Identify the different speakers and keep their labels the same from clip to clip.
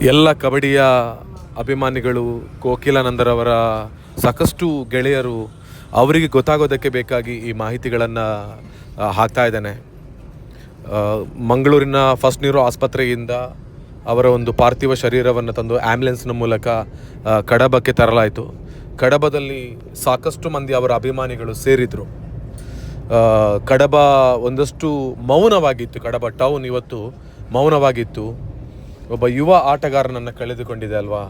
Speaker 1: ಎಲ್ಲ ಕಬಡ್ಡಿಯ ಅಭಿಮಾನಿಗಳು, ಕೋಕಿಲಾನಂದರವರ ಸಾಕಷ್ಟು ಗೆಳೆಯರು, ಅವರಿಗೆ ಗೊತ್ತಾಗೋದಕ್ಕೆ ಬೇಕಾಗಿ ಈ ಮಾಹಿತಿಗಳನ್ನು ಹಾಕ್ತಾ ಇದ್ದೇನೆ. ಮಂಗಳೂರಿನ ಫಸ್ಟ್ ನ್ಯೂರೋ ಆಸ್ಪತ್ರೆಯಿಂದ ಅವರ ಒಂದು ಪಾರ್ಥಿವ ಶರೀರವನ್ನು ತಂದು ಆ್ಯಂಬುಲೆನ್ಸ್ನ ಮೂಲಕ ಕಡಬಕ್ಕೆ ತರಲಾಯಿತು. ಕಡಬದಲ್ಲಿ ಸಾಕಷ್ಟು ಮಂದಿ ಅವರ ಅಭಿಮಾನಿಗಳು ಸೇರಿದರು. ಕಡಬ ಒಂದಷ್ಟು ಮೌನವಾಗಿತ್ತು. ಕಡಬ ಟೌನ್ ಇವತ್ತು ಮೌನವಾಗಿತ್ತು. ಒಬ್ಬ ಯುವ ಆಟಗಾರನನ್ನು ಕಳೆದುಕೊಂಡಿದೆ ಅಲ್ವಾ.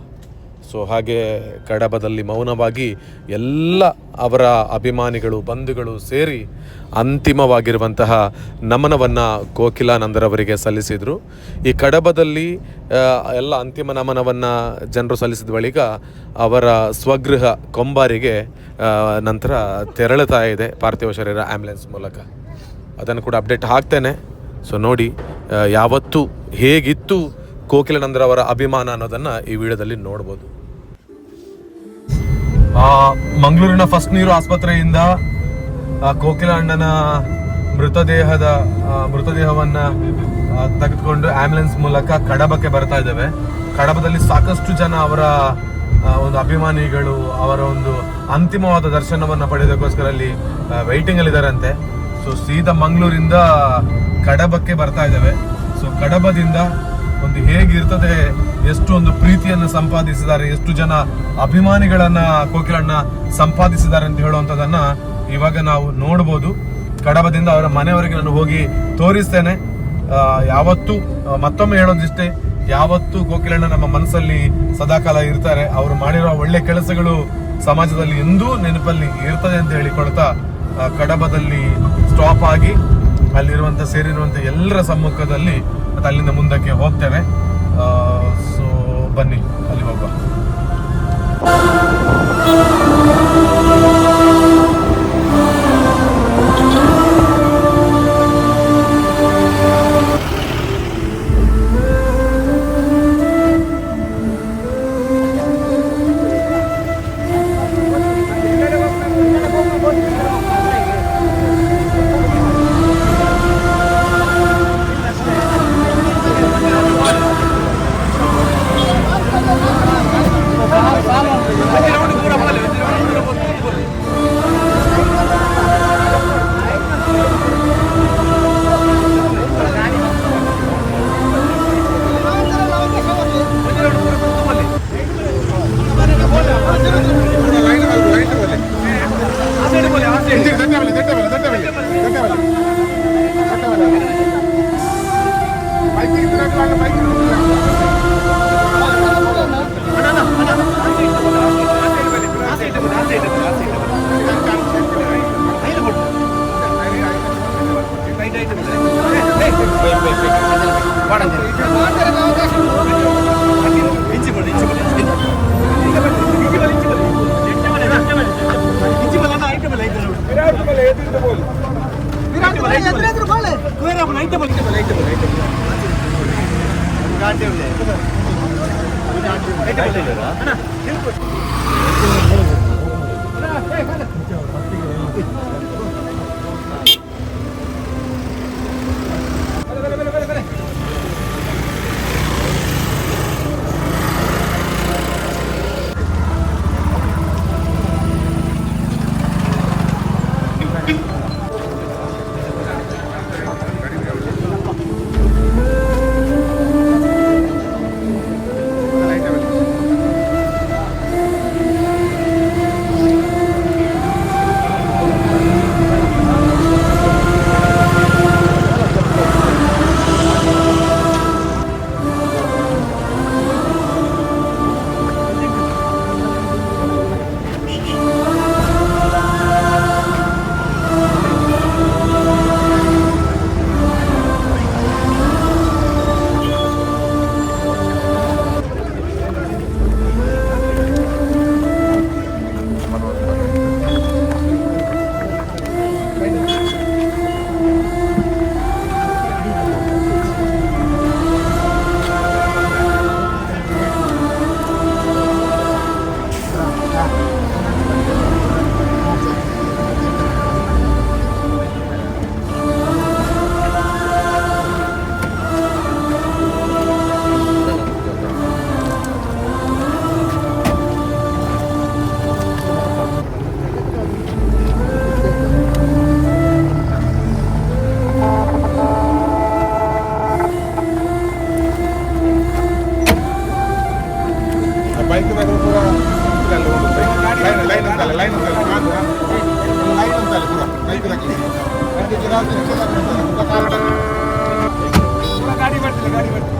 Speaker 1: ಸೊ ಹಾಗೆ ಕಡಬದಲ್ಲಿ ಮೌನವಾಗಿ ಎಲ್ಲ ಅವರ ಅಭಿಮಾನಿಗಳು, ಬಂಧುಗಳು ಸೇರಿ ಅಂತಿಮವಾಗಿರುವಂತಹ ನಮನವನ್ನು ಕೋಕಿಲಾನಂದರವರಿಗೆ ಸಲ್ಲಿಸಿದರು. ಈ ಕಡಬದಲ್ಲಿ ಎಲ್ಲ ಅಂತಿಮ ನಮನವನ್ನು ಜನರು ಸಲ್ಲಿಸಿದ ಬಳಿಕ ಅವರ ಸ್ವಗೃಹ ಕೊಂಬಾರಿಗೆ ನಂತರ ತೆರಳುತ್ತಾ ಇದೆ ಪಾರ್ಥಿವ ಶರೀರ ಆ್ಯಂಬುಲೆನ್ಸ್ ಮೂಲಕ. ಅದನ್ನು ಕೂಡ ಅಪ್ಡೇಟ್ ಹಾಕ್ತೇನೆ. ಸೊ ನೋಡಿ ಯಾವತ್ತು ಹೇಗಿತ್ತು ಕೋಕಿಲಾನಂದರವರ ಅಭಿಮಾನ ಅನ್ನೋದನ್ನು ಈ ವಿಡಿಯೋದಲ್ಲಿ ನೋಡ್ಬೋದು. ಮಂಗಳೂರಿನ ಫಸ್ಟ್ ನ್ಯೂರೋ ಆಸ್ಪತ್ರೆಯಿಂದ ಕೋಕಿಲಣ್ಣನ ಮೃತದೇಹವನ್ನು ತೆಗೆದುಕೊಂಡು ಆಂಬ್ಯುಲೆನ್ಸ್ ಮೂಲಕ ಕಡಬಕ್ಕೆ ಬರ್ತಾ ಇದ್ದೇವೆ. ಕಡಬದಲ್ಲಿ ಸಾಕಷ್ಟು ಜನ ಅವರ ಒಂದು ಅಭಿಮಾನಿಗಳು ಅವರ ಒಂದು ಅಂತಿಮವಾದ ದರ್ಶನವನ್ನು ಪಡೆಯೋದಕ್ಕೋಸ್ಕರ ಅಲ್ಲಿ ವೆಯ್ಟಿಂಗ್ ಅಲ್ಲಿ ಇದ್ದಾರಂತೆ. ಸೊ ಸೀದಾ ಮಂಗಳೂರಿಂದ ಕಡಬಕ್ಕೆ ಬರ್ತಾ ಇದ್ದೇವೆ. ಸೊ ಕಡಬದಿಂದ ಒಂದು ಹೇಗಿರ್ತದೆ, ಎಷ್ಟು ಒಂದು ಪ್ರೀತಿಯನ್ನು ಸಂಪಾದಿಸಿದ್ದಾರೆ, ಎಷ್ಟು ಜನ ಅಭಿಮಾನಿಗಳನ್ನ ಕೋಕಿಲಣ್ಣ ಸಂಪಾದಿಸಿದ್ದಾರೆ ಅಂತ ಹೇಳುವಂಥದ್ದನ್ನ ಇವಾಗ ನಾವು ನೋಡ್ಬೋದು. ಕಡಬದಿಂದ ಅವರ ಮನೆಯವರೆಗೆ ನಾನು ಹೋಗಿ ತೋರಿಸ್ತೇನೆ. ಯಾವತ್ತು ಮತ್ತೊಮ್ಮೆ ಹೇಳೋದಿಷ್ಟೇ, ಯಾವತ್ತು ಕೋಕಿಲಣ್ಣ ನಮ್ಮ ಮನಸ್ಸಲ್ಲಿ ಸದಾಕಾಲ ಇರ್ತಾರೆ. ಅವರು ಮಾಡಿರೋ ಒಳ್ಳೆ ಕೆಲಸಗಳು ಸಮಾಜದಲ್ಲಿ ಎಂದೂ ನೆನಪಲ್ಲಿ ಇರ್ತದೆ ಅಂತ ಹೇಳಿಕೊಳ್ತಾ ಕಡಬದಲ್ಲಿ ಸ್ಟಾಪ್ ಆಗಿ ಸೇರಿರುವಂತ ಎಲ್ಲರ ಸಮ್ಮುಖದಲ್ಲಿ ಮತ್ತೆ ಅಲ್ಲಿಂದ ಮುಂದಕ್ಕೆ ಹೋಗ್ತೇವೆ. ಸೊ ಬನ್ನಿ ಅಲ್ಲಿ ಹೋಗುವ.
Speaker 2: ಲೈನ್ ಅಂತಲ್ಲ ಪೂರ ಬೈಕ್ ಗಾಡಿ ಬರ್ತಿಲ್ಲ